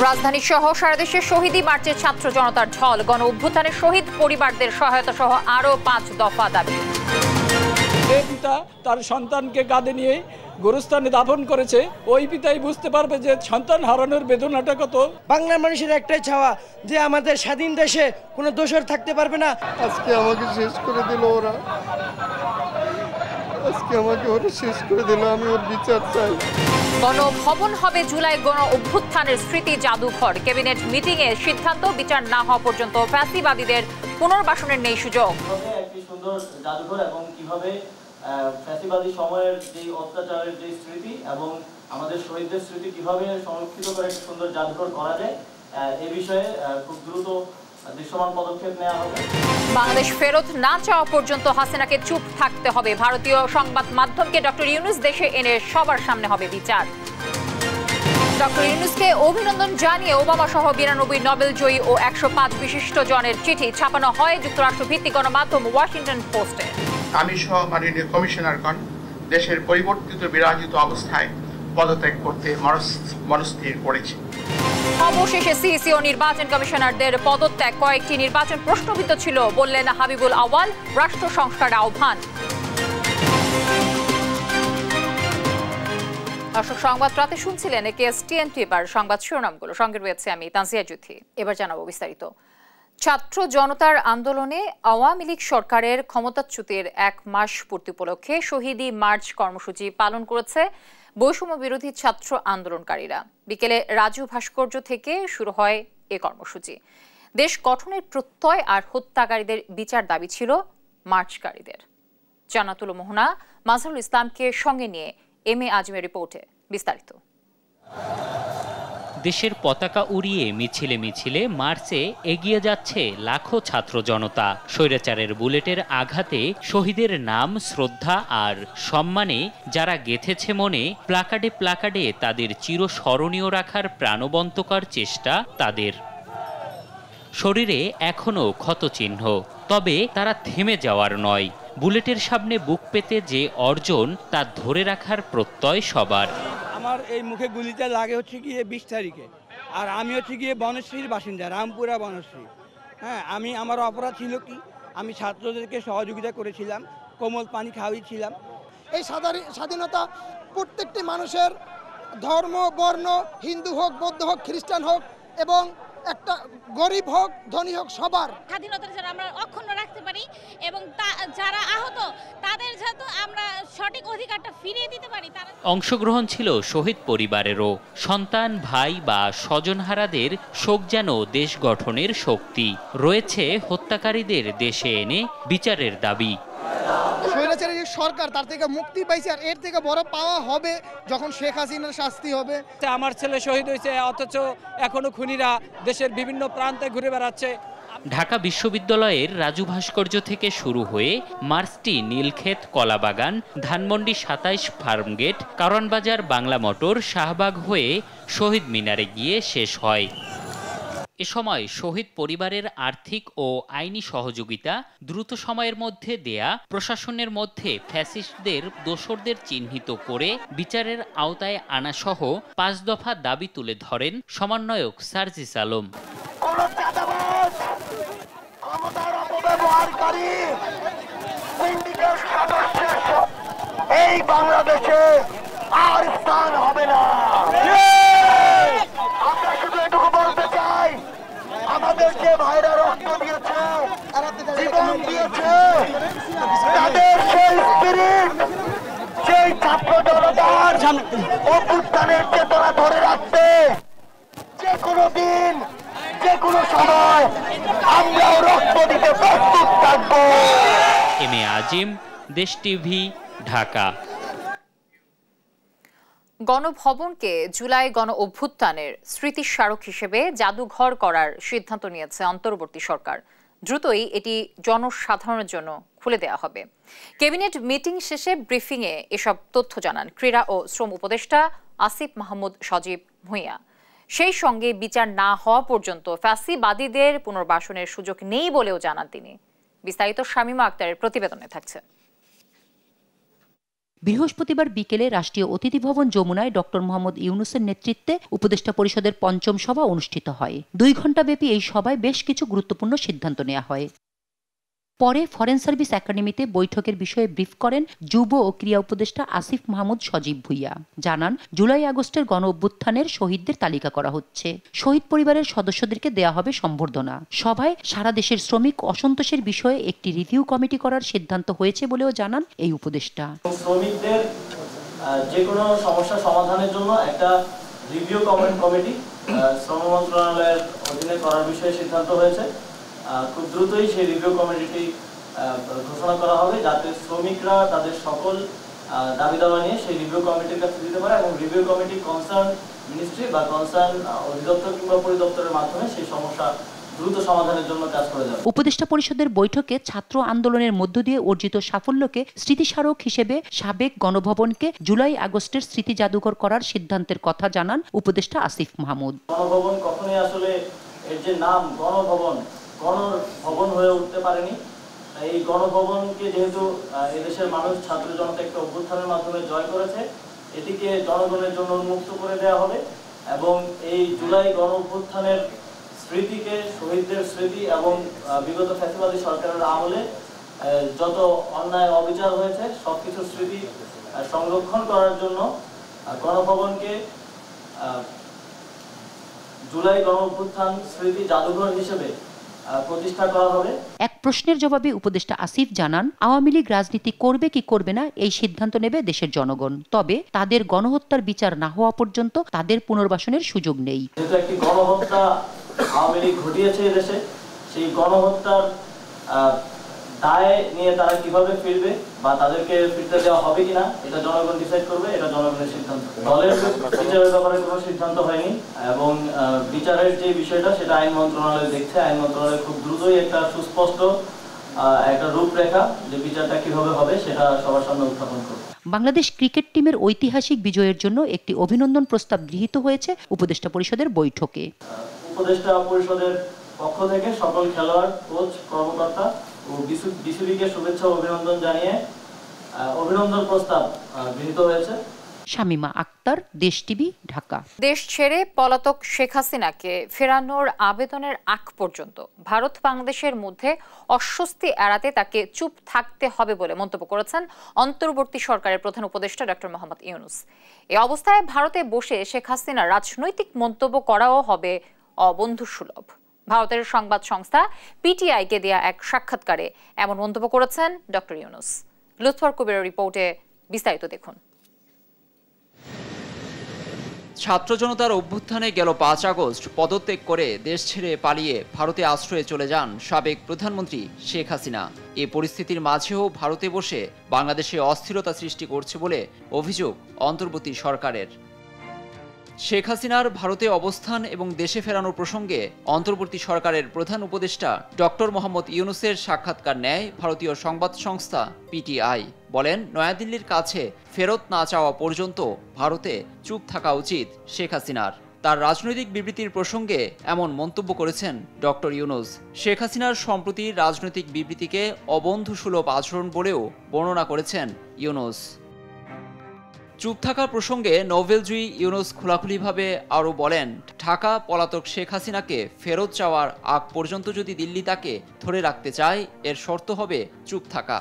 রাজধানী সহ সারা দেশে শহীদী মার্চে ছাত্র জনতার ঢল, গণ অভ্যুত্থানের শহীদ পরিবারদের সহায়তা সহ আরো 5 দফা দাবি। পিতা তার সন্তানকে কাঁধে নিয়ে গোরস্থানে দাফন করেছে, ওই পিতাই বুঝতে পারবে যে সন্তান হারানোর বেদনাটা কত। বাংলার মানুষের একটাই চাওয়া যে আমাদের স্বাধীন দেশে কোনো দোষর থাকতে পারবে না। আজকে আমাকে শেষ করে দিল ওরা, আজকে আমাকে ওরা শেষ করে দিল, আমি ওর বিচার চাই। গণভবন হবে জুলাই গণ অভ্যুত্থানের স্মৃতি জাদুঘর, ক্যাবিনেট মিটিং এ সিদ্ধান্ত বিচার না হওয়া পর্যন্ত ফ্যাসিবাদীদের পুনর্বাসনের নেই সুযোগ। একটি সুন্দর জাদুঘর এবং কিভাবে ফ্যাসিবাদী সময়ের যে অত্যাচারের যে স্মৃতি এবং আমাদের শহীদদের স্মৃতি কিভাবে সংরক্ষিত করে একটি সুন্দর জাদুঘর করা যায়, এই বিষয়ে খুব দ্রুত দৃশ্যমান পদক্ষেপ নেওয়া হবে। বাংলাদেশ ফেরত না চাওয়া পর্যন্ত হাসিনাকে চুপ থাকতে হবে, ভারতীয় সংবাদ মাধ্যমকে ডক্টর ইউনূস দেশে এনে সবার সামনে হবে বিচার। ডক্টর ইউনূসকে অভিনন্দন জানিয়ে ওবামা সহ 92 নোবেল জয়ী ও 105 বিশিষ্ট জনের চিঠি ছাপানো হয় যুক্তরাষ্ট্র ভিত্তিক গণমাধ্যম ওয়াশিংটন পোস্টে। আমি সহ মাননীয় কমিশনারগণ দেশের পরিবর্তিত বিরাজিত অবস্থায় পদত্যাগ করতে মনস্থির করেছি। অবশেষে সিইসি ও নির্বাচন কমিশনারদের পদত্যাগ, কয়েকটি নির্বাচন প্রশ্নবিদ্ধ ছিল বললেন হাবিবুল আওয়াল, রাষ্ট্র সংস্কার আহ্বান। দর্শক, সংবাদ রাতে শুনছিলেন কেএসটিএনটি, এবার সংবাদ শিরোনামগুলো, সঙ্গে রয়েছে আমি তানজিয়া জুথি। এবার জানাবো বিস্তারিত। ছাত্র জনতার আন্দোলনে আওয়ামী লীগ সরকারের ক্ষমতাচ্যুতির 1 মাস পূর্তি উপলক্ষে শহীদী মার্চ কর্মসূচি পালন করেছে বৈষম্য বিরোধী ছাত্র আন্দোলনকারীরা। বিকেলে রাজু ভাস্কর্য থেকে শুরু হয় এ কর্মসূচি। দেশ গঠনের প্রত্যয় আর হত্যাকারীদের বিচার দাবি ছিল মার্চকারীদের। জান্নাতুল মোহনা, মাজহারুল ইসলামকে সঙ্গে নিয়ে এম এ আজিমের রিপোর্টে বিস্তারিত। দেশের পতাকা উড়িয়ে মিছিলে মিছিলে মার্চে এগিয়ে যাচ্ছে লাখো ছাত্র জনতা। স্বৈরাচারের বুলেটের আঘাতে শহীদের নাম, শ্রদ্ধা আর সম্মানে যারা গেঁথেছে মনে, প্লাকার্ডে প্লাকার্ডে তাদের চিরস্মরণীয় রাখার প্রাণবন্তকর চেষ্টা তাদের। শরীরে এখনো ক্ষতচিহ্ন, তবে তারা থেমে যাওয়ার নয়। বুলেটের সামনে বুক পেতে যে অর্জন তা ধরে রাখার প্রত্যয় সবার। আমার এই মুখে গুলিটা লাগে হচ্ছে গিয়ে 20 তারিখে, আর আমি হচ্ছে গিয়ে বনশ্রীর বাসিন্দা, রামপুরা বনশ্রী। হ্যাঁ, আমার অপরাধ ছিল কি, আমি ছাত্রদেরকে সহযোগিতা করেছিলাম, কোমল পানি খাওয়িয়েছিলাম। এই স্বাধীনতা প্রত্যেকটি মানুষের ধর্ম, বর্ণ, হিন্দু হোক, বৌদ্ধ হোক, খ্রিস্টান হোক এবং একটা গরিব হোক, ধনী হোক, সবার স্বাধীনতা যেন আমরা অক্ষুণ্ণ রাখতে পারি এবং যারা আহত তাদের যাতে আমরা সঠিক অধিকারটা ফিরিয়ে দিতে পারি। অংশগ্রহণ ছিল শহীদ পরিবারেরও। সন্তান, ভাই বা স্বজনহারাদের শোক যেন দেশ গঠনের শক্তি। রয়েছে হত্যাকারীদের দেশে এনে বিচারের দাবি। স্বৈরাচারী সরকার তার থেকে মুক্তি পাইছে, আর এর থেকে বড় পাওয়া হবে যখন শেখ হাসিনার শাস্তি হবে। আমার ছেলে শহীদ হয়েছে, অথচ এখনো খুনিরা দেশের বিভিন্ন প্রান্তে ঘুরে বেড়াচ্ছে। ঢাকা বিশ্ববিদ্যালয়ের রাজু ভাস্কর্য থেকে শুরু হয়ে মার্চটি নীলক্ষেত, কলাবাগান, ধানমন্ডি 27 ফার্মগেট, কারওয়ানবাজার, বাংলা মোটর, শাহবাগ হয়ে শহীদ মিনারে গিয়ে শেষ হয়। এ সময় শহীদ পরিবারের আর্থিক ও আইনি সহযোগিতা দ্রুত সময়ের মধ্যে দেয়া, প্রশাসনের মধ্যে ফ্যাসিস্টদের দোসরদের চিহ্নিত করে বিচারের আওতায় আনাসহ 5 দফা দাবি তুলে ধরেন সমন্বয়ক সার্জিস আলম। এই বাংলাদেশে আর স্থান হবে না। আমরা শুধু এটুকু বলতে চাই, আমাদের যে ভাইরা রক্ত দিয়েছে, জীবন দিয়েছে, তাদের সেই স্পিরিট, সেই ছাত্র জনতার অভ্যুত্থানের চেতনা ধরে রাখতে যে কোনো দিন, যে কোনো সময় আমরাও রক্ত দিতে প্রস্তুত থাকবো। এম এ আজিম, দেশ টিভি, ঢাকা। গণভবনকে জুলাই গণ অভ্যুত্থানের স্মৃতি স্মারক হিসেবে জাদুঘর করার সিদ্ধান্ত নিয়েছে অন্তর্বর্তী সরকার। দ্রুতই এটি জনসাধারণের জন্য খুলে দেওয়া হবে। ক্যাবিনেট মিটিং শেষে ব্রিফিংয়ে এসব তথ্য জানান ক্রীড়া ও শ্রম উপদেষ্টা আসিফ মাহমুদ সজীব ভূঁইয়া। সেই সঙ্গে বিচার না হওয়া পর্যন্ত ফ্যাসিবাদীদের পুনর্বাসনের সুযোগ নেই বলেও জানান তিনি। বিস্তারিত শামীমা আক্তারের প্রতিবেদনে থাকছে। বৃহস্পতিবার বিকেলে রাষ্ট্রীয় অতিথি ভবন যমুনায় ডক্টর মোহাম্মদ ইউনূসের নেতৃত্বে উপদেষ্টা পরিষদের ৫ম সভা অনুষ্ঠিত হয়। ২ ঘণ্টাব্যাপী এই সভায় বেশ কিছু গুরুত্বপূর্ণ সিদ্ধান্ত নেওয়া হয়। পরে ফরেন সার্ভিস একাডেমিতে বৈঠকের বিষয়ে ব্রিফ করেন যুব ও ক্রীড়া উপদেষ্টা আসিফ মাহমুদ সজীব ভুইয়া। জানান, জুলাই আগস্টের গণ অভ্যুত্থানের শহীদদের তালিকা করা হচ্ছে। শহীদ পরিবারের সদস্যদেরকে দেয়া হবে সম্বর্ধনা। সভায় সারা দেশের শ্রমিক অসন্তোষের বিষয়ে একটি রিভিউ কমিটি করার সিদ্ধান্ত হয়েছে বলেও জানান এই উপদেষ্টা। শ্রমিকদের যে কোনো সমস্যা সমাধানের জন্য একটা রিভিউ কমিটি শ্রম মন্ত্রণালয়ের অধীনে করার বিষয়ে সিদ্ধান্ত হয়েছে। খুব দ্রুতই সেই রিভিউ কমিটি ঘোষণা করা হবে, যাতে শ্রমিকরা তাদের সকল দাবি দাওয়া নিয়ে সেই রিভিউ কমিটির কাছে দিতে পারে এবং রিভিউ কমিটি কনসার্ন মিনিস্ট্রি বা কনসার্ন অধিদপ্তর কিংবা পরিদপ্তরের মাধ্যমে সেই সমস্যা দ্রুত সমাধানের জন্য কাজ করে যাবে। উপদেষ্টা পরিষদের বৈঠকে ছাত্র আন্দোলনের মধ্য দিয়ে অর্জিত সাফল্যকে স্মৃতিস্মারক হিসেবে সাবেক গণভবনকে জুলাই আগস্টের স্মৃতি জাদুঘর করার সিদ্ধান্তের কথা জানান উপদেষ্টা আসিফ মাহমুদ। গণভবন কখনোই আসলে এর যে নাম গণভবন, গণভবন হয়ে উঠতে পারেনি। এই গণভবনকে যেহেতু এদেশের মানুষ ছাত্র জনতা একটা অভ্যুত্থানের মাধ্যমে জয় করেছে, এটিকে জনগণের জন্য উন্মুক্ত করে দেওয়া হবে এবং এই জুলাই গণ অভ্যুত্থানের স্মৃতিকে, শহীদদের স্মৃতি এবং বিগত ফ্যাসিবাদী সরকারের আমলে যত অন্যায় অবিচার হয়েছে সবকিছু স্মৃতি সংরক্ষণ করার জন্য গণভবনকে জুলাই গণ অভ্যুত্থান স্মৃতি জাদুঘর হিসেবে প্রতিষ্ঠা করা হবে। এক প্রশ্নের জবাবে উপদেষ্টা আসিফ জানান, আওয়ামী লীগ রাজনীতি করবে কি করবে না এই সিদ্ধান্ত নেবে দেশের জনগণ। তবে তাদের গণহত্যার বিচার না হওয়া পর্যন্ত তাদের পুনর্বাসনের সুযোগ নেই। যেহেতু একটি গণহত্যা আওয়ামী লীগ ঘটিয়েছে দেশে, সেই গণহত্যার দায় নিয়ে তারা কিভাবে ফিরবে বা তাদেরকে ফিরতে দেওয়া হবে কিনা এটা জনগণ ডিসাইড করবে, এটা জনগণের সিদ্ধান্ত। দলের বিচারের ব্যাপারে কোনো সিদ্ধান্ত হয়নি এবং বিচারের যে বিষয়টা সেটা আইন মন্ত্রণালয় দেখছে। আইন মন্ত্রণালয় খুব দ্রুতই একটা সুস্পষ্ট একটা রূপরেখা যে বিচারটা কিভাবে হবে সেটা সবার সামনে উত্থাপন করবে। বাংলাদেশ ক্রিকেট টিমের ঐতিহাসিক বিজয়ের জন্য একটি অভিনন্দন প্রস্তাব গৃহীত হয়েছে উপদেষ্টা পরিষদের বৈঠকে। উপদেষ্টা পরিষদের পক্ষ থেকে সকল খেলোয়াড়, কোচ, কর্মকর্তা ও বিসিবিকে শুভেচ্ছা ও অভিনন্দন জানিয়ে অভিনন্দন প্রস্তাব গৃহীত হয়েছে। শামিমা আক্তার, দেশ টিভি, ঢাকা। দেশ ছেড়ে পলাতক শেখ হাসিনাকে ফেরানোর আবেদনের আগ পর্যন্ত ভারত বাংলাদেশের মধ্যে অস্বস্তি এড়াতে তাকে চুপ থাকতে হবে বলে মন্তব্য করেছেন অন্তর্বর্তী সরকারের প্রধান উপদেষ্টা ডক্টর মোহাম্মদ ইউনূস। এই অবস্থায় ভারতে বসে শেখ হাসিনার রাজনৈতিক মন্তব্য করাও হবে অবন্ধুসুলভ। ভারতের সংবাদ সংস্থা পিটিআইকে দেয়া এক সাক্ষাৎকারে এমন মন্তব্য করেছেন ডক্টর ইউনূস। লুৎফর কবিরের রিপোর্টে বিস্তারিত দেখুন। ছাত্র জনতার অভ্যুত্থানে গেল 5 আগস্ট পদত্যাগ করে দেশ ছেড়ে পালিয়ে ভারতে আশ্রয়ে চলে যান সাবেক প্রধানমন্ত্রী শেখ হাসিনা। এই পরিস্থিতির মাঝেও ভারতে বসে বাংলাদেশে অস্থিরতা সৃষ্টি করছে বলে অভিযোগ অন্তর্বর্তী সরকারের। শেখ হাসিনার ভারতে অবস্থান এবং দেশে ফেরানোর প্রসঙ্গে অন্তর্বর্তী সরকারের প্রধান উপদেষ্টা ডক্টর মোহাম্মদ ইউনূসের সাক্ষাৎকার নেয় ভারতীয় সংবাদ সংস্থা পিটিআই। বলেন, নয়াদিল্লির কাছে ফেরত না চাওয়া পর্যন্ত ভারতে চুপ থাকা উচিত শেখ হাসিনার। তার রাজনৈতিক বিবৃতির প্রসঙ্গে এমন মন্তব্য করেছেন ডক্টর ইউনূস। শেখ হাসিনার সম্প্রতি রাজনৈতিক বিবৃতিকে অবন্ধুসুলভ আচরণ বলেও বর্ণনা করেছেন ইউনূস। চুপ থাকা প্রসঙ্গে নোবেলজয়ী ইউনূস খোলাখুলিভাবে আরও বলেন, ঢাকা পলাতক শেখ হাসিনাকে ফেরত চাওয়ার আগ পর্যন্ত যদি দিল্লি তাকে ধরে রাখতে চায়, এর শর্ত হবে চুপ থাকা।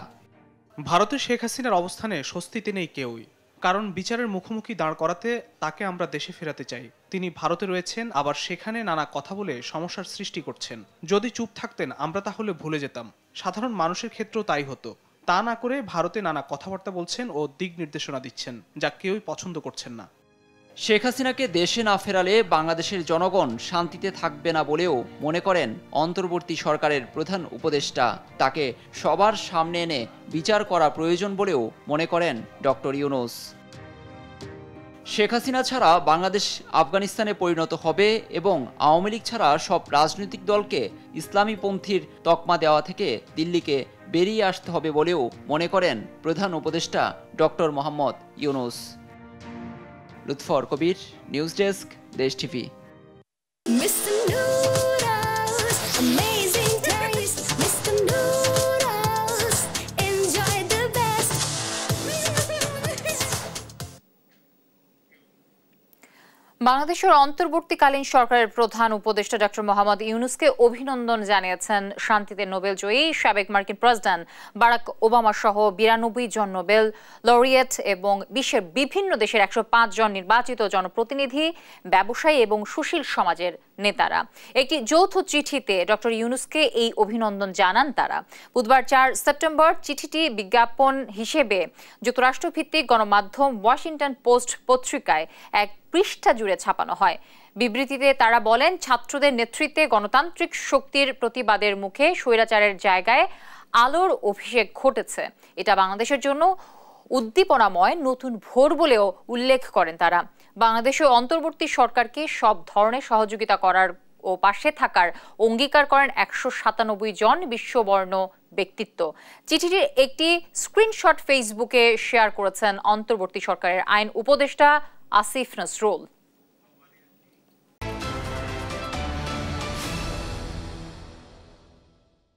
ভারতে শেখ হাসিনার অবস্থানে স্বস্তিতে নেই কেউই, কারণ বিচারের মুখোমুখি দাঁড় করাতে তাকে আমরা দেশে ফেরাতে চাই। তিনি ভারতে রয়েছেন, আবার সেখানে নানা কথা বলে সমস্যার সৃষ্টি করছেন। যদি চুপ থাকতেন আমরা তাহলে ভুলে যেতাম। সাধারণ মানুষের ক্ষেত্রেও তাই হতো। তা না করে ভারতে নানা কথাবার্তা বলছেন ও দিক নির্দেশনা দিচ্ছেন, যা কেউই পছন্দ করছেন না। শেখ হাসিনাকে দেশে না ফেরালে বাংলাদেশের জনগণ শান্তিতে থাকবে না বলেও মনে করেন অন্তর্বর্তী সরকারের প্রধান উপদেষ্টা। তাকে সবার সামনে এনে বিচার করা প্রয়োজন বলেও মনে করেন ডক্টর ইউনূস। শেখ হাসিনা ছাড়া বাংলাদেশ আফগানিস্তানে পরিণত হবে এবং আওয়ামী লীগ ছাড়া সব রাজনৈতিক দলকে ইসলামীপন্থীর তকমা দেওয়া থেকে দিল্লিকে বেরিয়ে আসতে হবে বলেও মনে করেন প্রধান উপদেষ্টা ডক্টর মোহাম্মদ ইউনূস। লুৎফর কবির, নিউজ ডেস্ক, দেশ টিভি। বাংলাদেশের অন্তর্বর্তীকালীন সরকারের প্রধান উপদেষ্টা ডক্টর মোহাম্মদ ইউনূসকে অভিনন্দন জানিয়েছেন শান্তিতে নোবেল জয়ী সাবেক মার্কিন প্রেসিডেন্ট বারাক ওবামা সহ 92 জন নোবেল লরিয়েট এবং বিশ্বের বিভিন্ন দেশের 105 জন নির্বাচিত জনপ্রতিনিধি, ব্যবসায়ী এবং সুশীল সমাজের নেতারা। একটি যৌথ চিঠিতে ডক্টর ইউনূসকে এই অভিনন্দন জানান তারা। বুধবার 4 সেপ্টেম্বর চিঠিটি বিজ্ঞাপন হিসেবে যুক্তরাষ্ট্রভিত্তিক গণমাধ্যম ওয়াশিংটন পোস্ট পত্রিকায় এক পৃষ্ঠা জুড়ে ছাপানো হয়। বিবৃতিতে তারা বলেন, ছাত্রদের নেতৃত্বে গণতান্ত্রিক শক্তির প্রতিবাদের মুখে স্বৈরাচারের জায়গায় আলোর অভিষেক ঘটেছে। এটা বাংলাদেশের জন্য উদ্দীপনাময় নতুন ভোর বলেও উল্লেখ করেন তারা। বাংলাদেশে অন্তর্বর্তী সরকারকে সব ধরনের সহযোগিতা করার ও পাশে থাকার অঙ্গীকার করেন 197 জন বিশ্ববর্ণ ব্যক্তিত্ব। চিঠিটির একটি স্ক্রিনশট ফেসবুকে শেয়ার করেছেন অন্তর্বর্তী সরকারের আইন উপদেষ্টা আসিফ নজরুল।